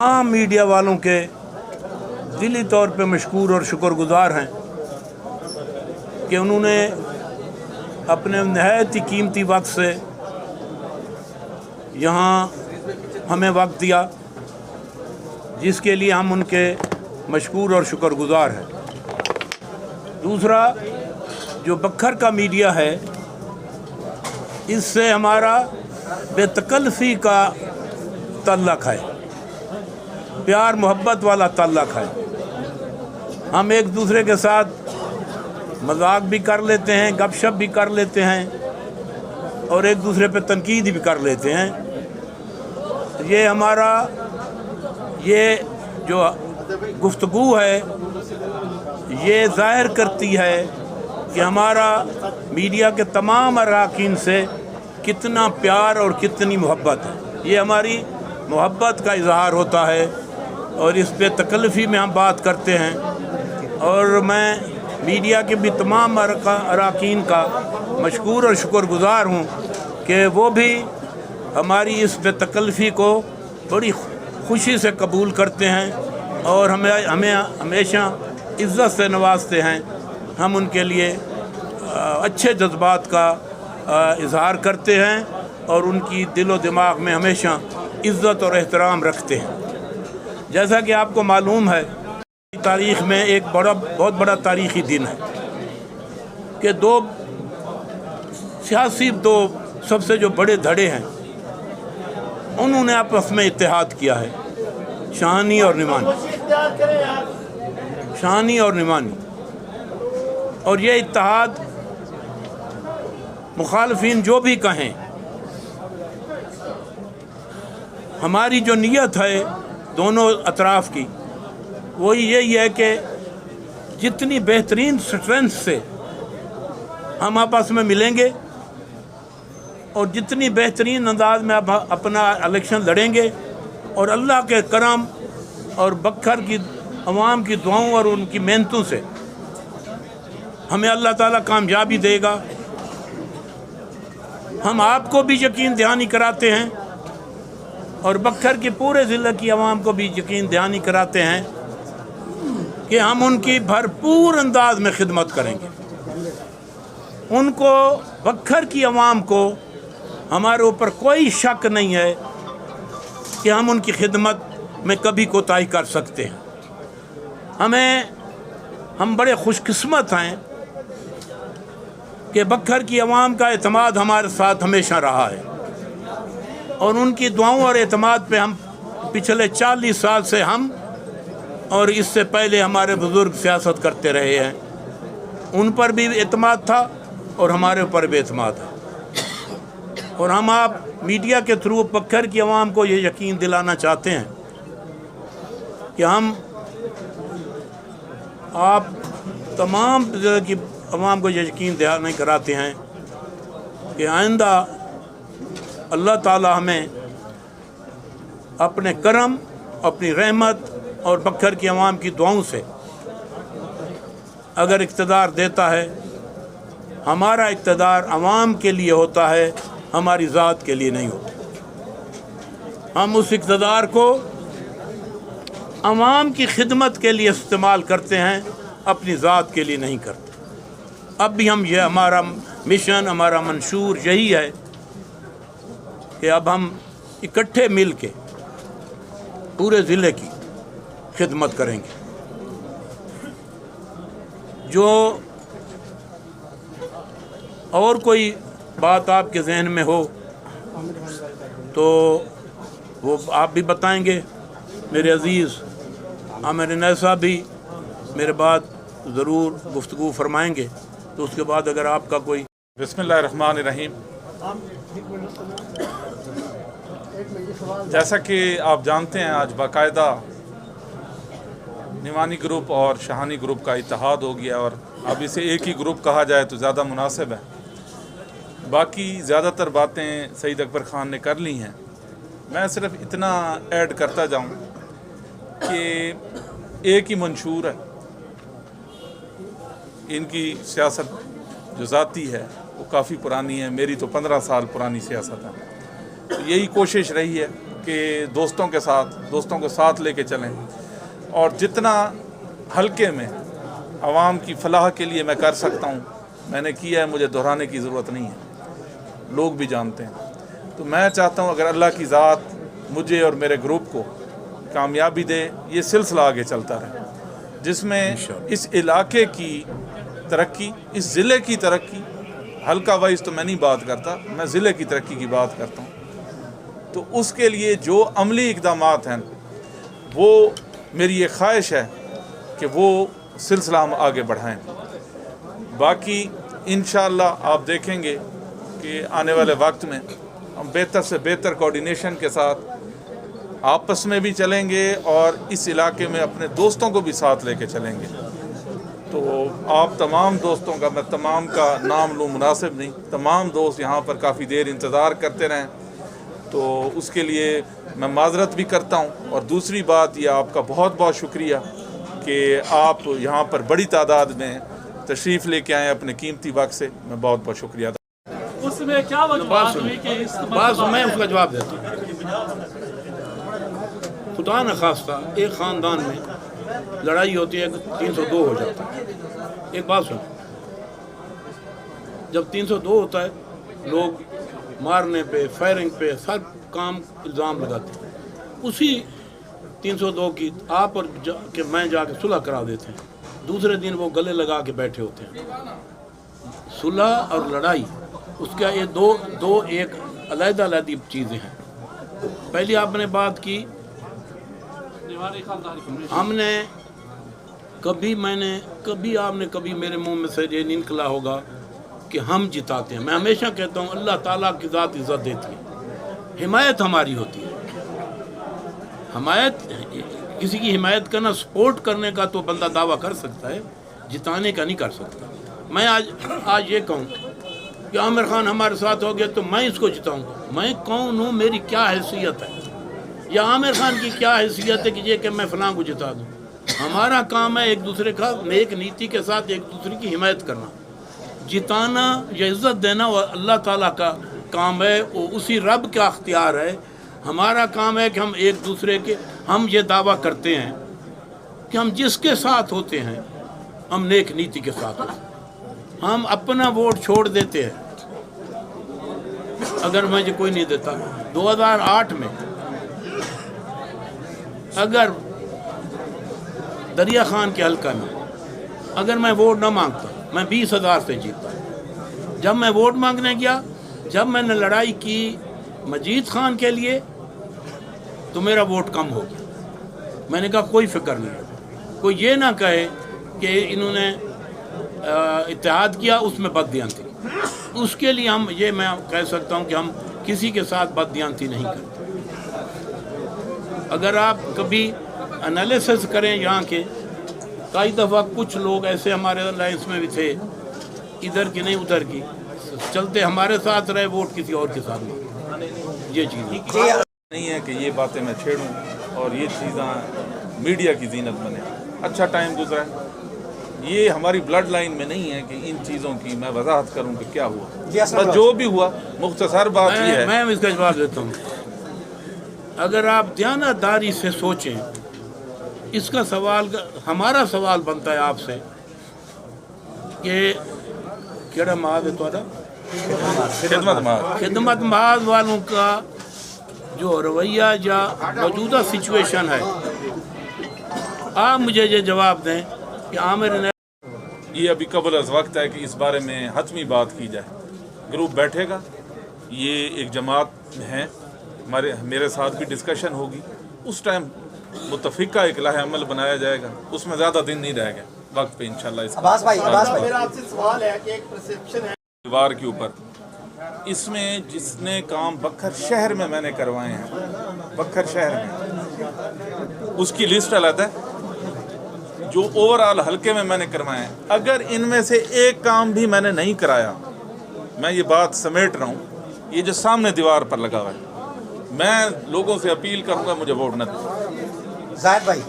तमाम मीडिया वालों के दिली तौर पे मशकूर और शुक्रगुजार हैं कि उन्होंने अपने नहायत ही कीमती वक्त से यहाँ हमें वक्त दिया, जिसके लिए हम उनके मशकूर और शुक्रगुजार हैं। दूसरा, जो बखर का मीडिया है, इससे हमारा बेतकल्फ़ी का तल्लक है, प्यार मोहब्बत वाला तल्लक है। हम एक दूसरे के साथ मजाक भी कर लेते हैं, गपशप भी कर लेते हैं और एक दूसरे पे तनकीद भी कर लेते हैं। ये हमारा ये जो गुफ्तगू है, ये ज़ाहिर करती है कि हमारा मीडिया के तमाम अरकान से कितना प्यार और कितनी मोहब्बत है। ये हमारी मोहब्बत का इजहार होता है और इस पे तकल्फ़ी में हम बात करते हैं। और मैं मीडिया के भी तमाम अरकान का मशकूर और शुक्रगुजार हूँ कि वो भी हमारी इस पे तकल्फ़ी को बड़ी खुशी से कबूल करते हैं और हमें हमेशा इज़्ज़त से नवाजते हैं। हम उनके लिए अच्छे जज्बात का इजहार करते हैं और उनकी दिलो दिमाग में हमेशा इज़्ज़त और एहतराम रखते हैं। जैसा कि आपको मालूम है, तारीख़ में एक बहुत बड़ा तारीख़ी दिन है कि दो सबसे जो बड़े धड़े हैं, उन्होंने आपस में इत्तेहाद किया है, शाहानी और निमानी। शाहानी और निमानी, और ये इत्तेहाद मुखालफिन जो भी कहें, हमारी जो नीयत है दोनों अतराफ़ की, वो यही है कि जितनी बेहतरीन स्ट्रेंथ से हम आपस में मिलेंगे और जितनी बेहतरीन अंदाज में आप अपना इलेक्शन लड़ेंगे और अल्लाह के करम और बखर की अवाम की दुआओं और उनकी मेहनतों से हमें अल्लाह ताला कामयाबी देगा। हम आपको भी यकीन दहानी कराते हैं और बखर के पूरे ज़िले की अवाम को भी यकीन दहानी कराते हैं कि हम उनकी भरपूर अंदाज में खिदमत करेंगे। उनको, बखर की अवाम को हमारे ऊपर कोई शक नहीं है कि हम उनकी खिदमत में कभी कोताही कर सकते हैं। हम बड़े खुशकिस्मत हैं कि बखर की अवाम का एतमाद हमारे साथ हमेशा रहा है और उनकी दुआओं और एतमाद पे हम पिछले 40 साल से हम और इससे पहले हमारे बुज़ुर्ग सियासत करते रहे हैं। उन पर भी एतमाद था और हमारे ऊपर भी एतमाद है। और हम आप मीडिया के थ्रू बखर की अवाम को ये यकीन दिलाना चाहते हैं कि हम आप तमाम ज़िले की अवाम को ये यकीन दहानी कराते हैं कि आइंदा अल्लाह ताला हमें अपने करम, अपनी रहमत और बखर की अवाम की दुआओं से अगर इक़्तिदार देता है, हमारा इक़्तिदार अवाम के लिए होता है, हमारी ज़ात के लिए नहीं होता। हम उस इक़्तिदार को अवाम की खिदमत के लिए इस्तेमाल करते हैं, अपनी ज़ात के लिए नहीं करते। अब भी हम ये हमारा मिशन, हमारा मंशूर यही है कि अब हम इकट्ठे मिल के पूरे ज़िले की खिदमत करेंगे। जो और कोई बात आपके जहन में हो तो वो आप भी बताएंगे। मेरे अज़ीज़ आमिर इनायत साहब भी मेरे बाद ज़रूर गुफ्तगू फरमाएंगे, तो उसके बाद अगर आपका कोई। बिस्मिल्लाहिर्रहमानिर्रहीम। जैसा कि आप जानते हैं, आज बाकायदा निमानी ग्रुप और शाहानी ग्रुप का इत्तेहाद हो गया और अब इसे एक ही ग्रुप कहा जाए तो ज़्यादा मुनासिब है। बाकी ज़्यादातर बातें सईद अकबर ख़ान ने कर ली हैं। मैं सिर्फ इतना ऐड करता जाऊं कि एक ही मंशूर है। इनकी सियासत जो ज़ाती है वो काफ़ी पुरानी है, मेरी तो 15 साल पुरानी सियासत है। तो यही कोशिश रही है कि दोस्तों को साथ लेके चलें, और जितना हल्के में आवाम की फलाह के लिए मैं कर सकता हूँ मैंने किया है, मुझे दोहराने की ज़रूरत नहीं है, लोग भी जानते हैं। तो मैं चाहता हूँ अगर अल्लाह की ज़ात मुझे और मेरे ग्रुप को कामयाबी दे, ये सिलसिला आगे चलता रहे, जिसमें इस इलाके की तरक्की, इस ज़िले की तरक्की, हल्का वाइज तो मैं नहीं बात करता, मैं ज़िले की तरक्की की बात करता हूँ। तो उसके लिए जो अमली इक़दामात हैं वो मेरी ये ख्वाहिश है कि वो सिलसिला हम आगे बढ़ाएं। बाकी इंशाअल्लाह आप देखेंगे कि आने वाले वक्त में हम बेहतर से बेहतर कोऑर्डिनेशन के साथ आपस में भी चलेंगे और इस इलाके में अपने दोस्तों को भी साथ लेके चलेंगे। तो आप तमाम दोस्तों का, मैं तमाम का नाम लूँ मुनासिब नहीं, तमाम दोस्त यहाँ पर काफ़ी देर इंतज़ार करते रहें, तो उसके लिए मैं माजरत भी करता हूँ। और दूसरी बात ये आपका बहुत बहुत शुक्रिया कि आप यहाँ पर बड़ी तादाद में तशरीफ़ लेके आए अपने कीमती वक्त से, मैं बहुत बहुत शुक्रिया अदा। उसमें क्या वजह हुई कि इस बात मैं उसका जवाब देता हूँ। खुदा न खास्ता एक ख़ानदान में लड़ाई होती है, 302 हो जाता है। एक बात सुनो, जब 302 होता है लोग मारने पे, फायरिंग पे, सब काम इल्ज़ाम लगाते हैं। उसी 302 की आप और कि मैं जाके सुलह करा देते हैं, दूसरे दिन वो गले लगा के बैठे होते हैं। सुलह और लड़ाई उसका ये दो एक अलग-अलग चीज़ें हैं। पहली आपने बात की, हमने कभी मेरे मुंह में से ये नहीं निकला होगा कि हम जिताते हैं। मैं हमेशा कहता हूँ अल्लाह ताला की ज़ात इज़्ज़त देती है, हिमायत हमारी होती है। हिमायत, किसी की हिमायत करना, सपोर्ट करने का तो बंदा दावा कर सकता है, जिताने का नहीं कर सकता। मैं आज ये कहूँ कि आमिर खान हमारे साथ हो गया तो मैं इसको जिताऊंगा, मैं कौन हूँ, मेरी क्या हैसियत है, या आमिर खान की क्या हैसियत है कि ये कि मैं फलां को जिता दूँ। हमारा काम है एक दूसरे का नेक नीति के साथ एक दूसरे की हिमायत करना। जिताना या इज़्ज़त देना वो अल्लाह ताला का काम है, वो उसी रब का अख्तियार है। हमारा काम है कि हम एक दूसरे के, हम ये दावा करते हैं कि हम जिसके साथ होते हैं हम नेक नीति के साथ होते हैं। हम अपना वोट छोड़ देते हैं अगर मुझे कोई नहीं देता। 2008 में अगर दरिया खान के हल्का में अगर मैं वोट ना मांगता, मैं 20,000 से जीता। जब मैं वोट मांगने गया, जब मैंने लड़ाई की मजीद खान के लिए, तो मेरा वोट कम हो गया। मैंने कहा कोई फिक्र नहीं, कोई ये ना कहे कि इन्होंने इत्तेहाद किया उसमें बददियांती। उसके लिए हम ये मैं कह सकता हूँ कि हम किसी के साथ बददियांती नहीं करते। अगर आप कभी एनालिसिस करें यहाँ के, कई दफ़ा कुछ लोग ऐसे हमारे लाइन्स में भी थे, इधर की नहीं उधर की, चलते हमारे साथ रहे, वोट किसी और के साथ नहीं। ये चीज़ नहीं है कि ये बातें मैं छेड़ूं और ये चीज़ें मीडिया की जीनत बने। अच्छा टाइम गुजरा है, ये हमारी ब्लड लाइन में नहीं है कि इन चीज़ों की मैं वजाहत करूं कि क्या हुआ। बस जो भी हुआ, मुख्तसर बात ये है। मैं इसका जवाब देता हूँ। अगर आप दयानतदारी से सोचें, इसका सवाल, हमारा सवाल बनता है आपसे कि केड़ा महाज है तुम्हारा, खिदमत महाज वालों का जो रवैया या मौजूदा सिचुएशन है, आप मुझे ये जवाब दें कि आमिर ने, ये अभी कबल अज़ वक्त है कि इस बारे में हतमी बात की जाए। ग्रुप बैठेगा, ये एक जमात है, मेरे साथ भी डिस्कशन होगी, उस टाइम मुतफ़िका एक लाहे अमल बनाया जाएगा। उसमें ज़्यादा दिन नहीं रहेगा, वक्त पे इंशाल्लाह। अब्बास भाई मेरा आपसे सवाल है कि एक परसेप्शन है दीवार के ऊपर, इसमें जिसने काम बखर शहर में मैंने करवाए हैं, बखर शहर में, उसकी लिस्ट अलग है। जो ओवरऑल हल्के में मैंने करवाए हैं, अगर इनमें से एक काम भी मैंने नहीं कराया, मैं ये बात समेट रहा हूँ, ये जो सामने दीवार पर लगा हुआ है, मैं लोगों से अपील करूँगा मुझे वोट न दें। जाहिद भाई